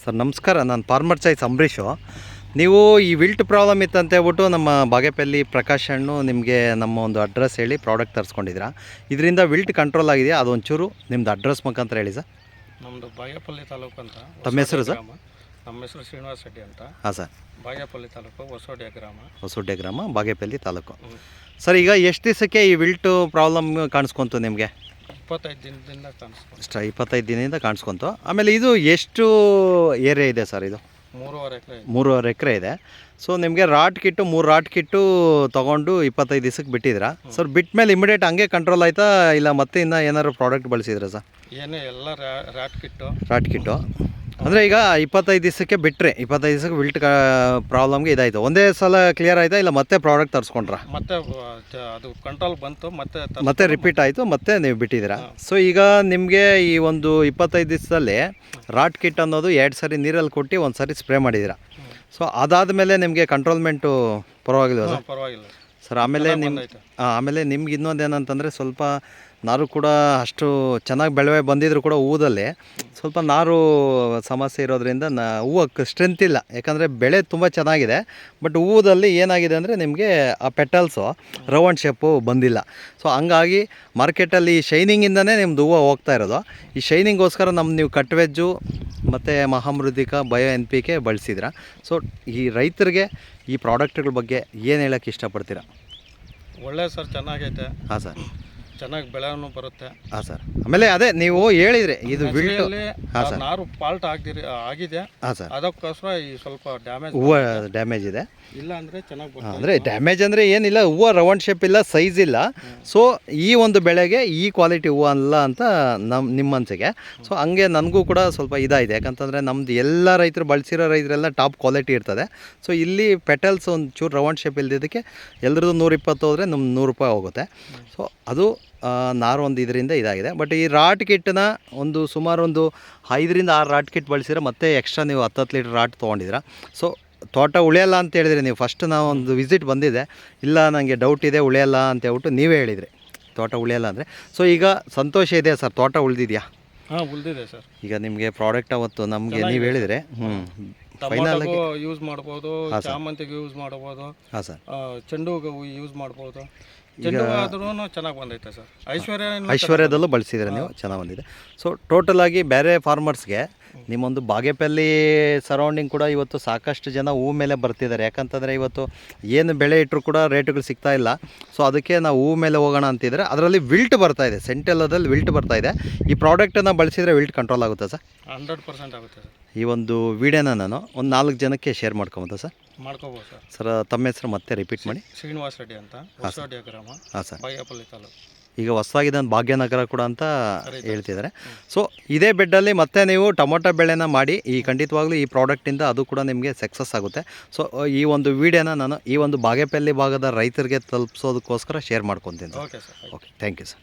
Sir ನಮಸ್ಕಾರ, ನಾನು farmer choice Ambareesh. ನೀವು ಈ ವಿಲ್ಟ್ ಪ್ರಾಬ್ಲಮ್ ಇತ್ತು ಅಂತ ಹೇಳ್ಬಿಟ್ಟು ನಮ್ಮ ಬಾಗೇಪಲ್ಲಿ ಪ್ರಕಾಶ್ ಹಣ್ಣು ನಿಮಗೆ ನಮ್ಮ ಒಂದು ಅಡ್ರೆಸ್ ಹೇಳಿ ಪ್ರಾಡಕ್ಟ್ ತರಿಸ್ಕೊಂಡಿದ್ದೀರಾ. ಇದರಿಂದ ವಿಲ್ಟ್ ಕಂಟ್ರೋಲ್ ಆಗಿದೆಯಾ? ಅದೊಂಚೂರು ನಿಮ್ಮದು ಅಡ್ರೆಸ್ ಮುಖಾಂತರ ಹೇಳಿ ಸರ್. ನಮ್ಮದು ಬಾಗೇಪಲ್ಲಿ ತಾಲೂಕು ಅಂತ. ತಮ್ಮ ಹೆಸರು ಸರ್? ನಮ್ಮ ಹೆಸರು ಶ್ರೀನಿವಾಸ ರೆಡ್ಡಿ ಅಂತ. ಹಾಂ ಸರ್. ಬಾಗೇಪಲ್ಲಿ ತಾಲೂಕು ಹೊಸೋಡ್ಯ ಗ್ರಾಮ. ಹೊಸೋಡ್ಯ ಗ್ರಾಮ, ಬಾಗೇಪಲ್ಲಿ ತಾಲೂಕು. ಸರ್, ಈಗ ಎಷ್ಟು ದಿವಸಕ್ಕೆ ಈ ವಿಲ್ಟು ಪ್ರಾಬ್ಲಮ್ ಕಾಣಿಸ್ಕೊಂತು ನಿಮಗೆ? 25 ದಿನದಿಂದ ಕಾಣಿಸ್ಕೊಂಡು. 25 ದಿನದಿಂದ ಕಾಣಿಸ್ಕೊಂತು. ಆಮೇಲೆ ಇದು ಎಷ್ಟು ಏರಿಯಾ ಇದೆ ಸರ್? ಇದು 3.5 ಎಕರೆ. 3.5 ಎಕರೆ ಇದೆ. ಸೊ ನಿಮಗೆ ರಾಟ್ ಕಿಟ್ಟು 3 ರಾಟ್ ಕಿಟ್ಟು ತೊಗೊಂಡು 25 ದಿವಸಕ್ಕೆ ಬಿಟ್ಟಿದ್ದೀರಾ ಸರ್. ಬಿಟ್ಟ ಮೇಲೆ ಇಮಿಡಿಯೇಟ್ ಹಂಗೆ ಕಂಟ್ರೋಲ್ ಆಯಿತಾ, ಇಲ್ಲ ಮತ್ತೆ ಇನ್ನೂ ಏನಾದ್ರು ಪ್ರಾಡಕ್ಟ್ ಬಳಸಿದ್ರಾ ಸರ್? ಏನೇ ಎಲ್ಲ ರಾಟ್ ಕಿಟ್ಟು ಅಂದರೆ ಈಗ 25 ದಿವಸಕ್ಕೆ ಬಿಟ್ಟರೆ 25 ದಿವಸಕ್ಕೆ ವಿಲ್ಟ್ ಪ್ರಾಬ್ಲಮ್ಗೆ ಇದಾಯಿತು. ಒಂದೇ ಸಲ ಕ್ಲಿಯರ್ ಆಯಿತಾ, ಇಲ್ಲ ಮತ್ತೆ ಪ್ರಾಡಕ್ಟ್ ತರಿಸ್ಕೊಂಡ್ರಾ? ಮತ್ತೆ ಅದು ಕಂಟ್ರೋಲ್ ಬಂತು, ಮತ್ತೆ ರಿಪೀಟ್ ಆಯಿತು, ಮತ್ತೆ ನೀವು ಬಿಟ್ಟಿದ್ದೀರಾ. ಸೊ ಈಗ ನಿಮಗೆ ಈ ಒಂದು 25 ದಿವಸದಲ್ಲಿ ರಾಟ್ ಕಿಟ್ ಅನ್ನೋದು 2 ಸರಿ ನೀರಲ್ಲಿ ಕೊಟ್ಟು 1 ಸರಿ ಸ್ಪ್ರೇ ಮಾಡಿದ್ದೀರಾ. ಸೊ ಅದಾದಮೇಲೆ ನಿಮಗೆ ಕಂಟ್ರೋಲ್ಮೆಂಟು ಪರವಾಗಿಲ್ವ ಸರ್? ಪರವಾಗಿಲ್ಲ ಸರ್. ಆಮೇಲೆ ನಿಮ್ಗೆ ಇನ್ನೊಂದು ಏನಂತಂದರೆ, ಸ್ವಲ್ಪ ನಾರು ಕೂಡ ಅಷ್ಟು ಚೆನ್ನಾಗಿ ಬೆಳವೆ ಬಂದಿದ್ರು ಕೂಡ ಹೂದಲ್ಲಿ ಸ್ವಲ್ಪ ನಾರು ಸಮಸ್ಯೆ ಇರೋದ್ರಿಂದ ಹೂವು ಸ್ಟ್ರೆಂತ್ ಇಲ್ಲ. ಯಾಕಂದರೆ ಬೆಳೆ ತುಂಬ ಚೆನ್ನಾಗಿದೆ, ಬಟ್ ಹೂದಲ್ಲಿ ಏನಾಗಿದೆ ಅಂದರೆ ನಿಮಗೆ ಆ ಪೆಟಲ್ಸು ರೌಂಡ್ ಶೇಪು ಬಂದಿಲ್ಲ. ಸೊ ಹಂಗಾಗಿ ಮಾರ್ಕೆಟಲ್ಲಿ ಶೈನಿಂಗಿಂದನೇ ನಿಮ್ಮದು ಹೂವು ಹೋಗ್ತಾ ಇರೋದು. ಈ ಶೈನಿಂಗೋಸ್ಕರ ನೀವು ಕಟ್ ವೆಜ್ಜು ಮತ್ತು ಮಹಾಮೃದಿಕ ಬಯೋ NPK ಬಳಸಿದ್ರ. ಸೊ ಈ ರೈತರಿಗೆ ಈ ಪ್ರಾಡಕ್ಟ್ಗಳ ಬಗ್ಗೆ ಏನು ಹೇಳೋಕ್ಕೆ ಇಷ್ಟಪಡ್ತೀರಾ? ಒಳ್ಳೆ ಸರ್, ಚೆನ್ನಾಗೈತೆ. ಹಾಂ ಸರ್. ಚೆನ್ನಾಗಿ ಬೆಳೆನೂ ಬರುತ್ತೆ. ಹಾಂ ಸರ್. ಆಮೇಲೆ ಅದೇ ನೀವು ಹೇಳಿದರೆ ಇದು ವಿಲ್ಟು. ಹಾಂ ಸರ್. ನಾರು ಫಾಲ್ಟ್ ಆಗಿದೆ. ಹಾಂ ಸರ್. ಅದಕ್ಕೋಸ್ಕರ ಈ ಸ್ವಲ್ಪ ಹೂವು ಡ್ಯಾಮೇಜ್ ಇದೆ. ಇಲ್ಲ ಅಂದರೆ ಚೆನ್ನಾಗಿ ಬರುತ್ತೆ. ಅಂದರೆ ಡ್ಯಾಮೇಜ್ ಅಂದರೆ ಏನಿಲ್ಲ, ಹೂವು ರೌಂಡ್ ಶೇಪ್ ಇಲ್ಲ, ಸೈಜ್ ಇಲ್ಲ. ಸೊ ಈ ಒಂದು ಬೆಳೆಗೆ ಈ ಕ್ವಾಲಿಟಿ ಹೂವು ಅಲ್ಲ ಅಂತ ನಿಮ್ಮ ಮನಸ್ಸಿಗೆ. ಸೊ ಹಂಗೆ ನನಗೂ ಕೂಡ ಸ್ವಲ್ಪ ಇದಾಗಿದೆ. ಯಾಕಂತಂದರೆ ನಮ್ಮದು ಎಲ್ಲ ರೈತರು ಬಳಸಿರೋ ರೈತರೆಲ್ಲ ಟಾಪ್ ಕ್ವಾಲಿಟಿ ಇರ್ತದೆ. ಸೊ ಇಲ್ಲಿ ಪೆಟಲ್ಸ್ ಒಂದು ಚೂರು ರೌಂಡ್ ಶೇಪ್ ಇಲ್ದಿದ್ದಕ್ಕೆ ಎಲ್ಲರದ್ದು 120 ಹೋದರೆ ನಮ್ಮ 100 ರೂಪಾಯಿ ಹೋಗುತ್ತೆ. ಸೊ ಅದು ನಾರು ಒಂದು ಇದರಿಂದ ಇದಾಗಿದೆ. ಬಟ್ ಈ ರಾಟ್ ಕಿಟ್ಟನ್ನ ಸುಮಾರು 5 ರಿಂದ 6 ರಾಟ್ ಕಿಟ್ ಬಳಸಿದ್ರೆ ಮತ್ತೆ ಎಕ್ಸ್ಟ್ರಾ ನೀವು 10 ಲೀಟ್ರ್ ರಾಟ್ ತೊಗೊಂಡಿದ್ದೀರಾ. ಸೊ ತೋಟ ಉಳಿಯಲ್ಲ ಅಂತ ಹೇಳಿದ್ರಿ ನೀವು. ಫಸ್ಟ್ ನಾವು ಒಂದು ವಿಸಿಟ್ ಬಂದಿದ್ದೆ, ಇಲ್ಲ ನನಗೆ ಡೌಟ್ ಇದೆ ಉಳಿಯಲ್ಲ ಅಂತ ಹೇಳ್ಬಿಟ್ಟು ನೀವೇ ಹೇಳಿದ್ರಿ ತೋಟ ಉಳಿಯಲ್ಲ ಅಂದರೆ. ಸೊ ಈಗ ಸಂತೋಷ ಇದೆ ಸರ್, ತೋಟ ಉಳಿದಿದೆಯಾ? ಹಾಂ, ಉಳಿದಿದೆ ಸರ್. ಈಗ ನಿಮಗೆ ಪ್ರಾಡಕ್ಟ್ ಅವತ್ತು ನಮಗೆ ನೀವು ಹೇಳಿದರೆ ಫೈನಲ್ ಯೂಸ್ ಮಾಡ್ಬೋದು, ಚಾಮಂತಿಗೆ ಯೂಸ್ ಮಾಡ್ಬೋದು. ಹಾಂ ಸರ್. ಚೆಂಡುಗೆ ಯೂಸ್ ಮಾಡ್ಬೋದು. ಚೆಂಡು ಆದ್ರೂ ಚೆನ್ನಾಗಿ ಬಂದೈತೆ ಸರ್. ಐಶ್ವರ್ಯದಲ್ಲೂ ಬಳಸಿದ್ರೆ ನೀವು, ಚೆನ್ನಾಗಿ ಬಂದಿದೆ. ಸೊ ಟೋಟಲಾಗಿ ಬೇರೆ ಫಾರ್ಮರ್ಸ್ಗೆ ನಿಮ್ಮೊಂದು ಬಾಗೇಪಲ್ಲಿ ಸರೌಂಡಿಂಗ್ ಕೂಡ ಇವತ್ತು ಸಾಕಷ್ಟು ಜನ ಹೂ ಮೇಲೆ ಬರ್ತಿದ್ದಾರೆ. ಯಾಕಂತಂದರೆ ಇವತ್ತು ಏನು ಬೆಳೆ ಇಟ್ಟರು ಕೂಡ ರೇಟುಗಳು ಸಿಗ್ತಾ ಇಲ್ಲ. ಸೊ ಅದಕ್ಕೆ ನಾವು ಹೂ ಮೇಲೆ ಹೋಗೋಣ ಅಂತಿದ್ರೆ ಅದರಲ್ಲಿ ವಿಲ್ಟ್ ಬರ್ತಾ ಇದೆ, ಸೆಂಟೆಲ್ಲದಲ್ಲಿ ವಿಲ್ಟ್ ಬರ್ತಾ ಇದೆ. ಈ ಪ್ರಾಡಕ್ಟನ್ನು ಬಳಸಿದರೆ ವಿಲ್ಟ್ ಕಂಟ್ರೋಲ್ ಆಗುತ್ತಾ ಸರ್? 100% ಆಗುತ್ತೆ ಸರ್. ಈ ಒಂದು ವಿಡಿಯೋನ ನಾನು ಒಂದು 4 ಜನಕ್ಕೆ ಶೇರ್ ಮಾಡ್ಕೊಬೋದಾ ಸರ್? ಮಾಡ್ಕೋಬೋದು ಸರ್. ಸರ್ ತಮ್ಮ ಹೆಸರು ಮತ್ತೆ ರಿಪೀಟ್ ಮಾಡಿ. ಶ್ರೀನಿವಾಸ ರೆಡ್ಡಿ ಅಂತ, ಹೊಸೋಡ್ಯ ಗ್ರಾಮ. ಹಾಂ ಸರ್. ಬಾಗೇಪಲ್ಲಿ ತಾಲೂಕು. ಈಗ ಹೊಸದಾಗಿದೆ ಒಂದು ಭಾಗ್ಯನಗರ ಕೂಡ ಅಂತ ಹೇಳ್ತಿದ್ದಾರೆ. ಸೊ ಇದೇ ಬೆಡ್ಡಲ್ಲಿ ಮತ್ತೆ ನೀವು ಟೊಮೊಟೊ ಬೆಳೆನ ಮಾಡಿ ಖಂಡಿತವಾಗ್ಲೂ ಈ ಪ್ರಾಡಕ್ಟಿಂದ ಅದು ಕೂಡ ನಿಮಗೆ ಸಕ್ಸಸ್ ಆಗುತ್ತೆ. ಸೊ ಈ ಒಂದು ವಿಡಿಯೋನ ನಾನು ಈ ಒಂದು ಬಾಗೇಪಲ್ಲಿ ಭಾಗದ ರೈತರಿಗೆ ತಲುಪಿಸೋದಕ್ಕೋಸ್ಕರ ಶೇರ್ ಮಾಡ್ಕೊತೀನಿ. Okay sir. Okay, thank you sir.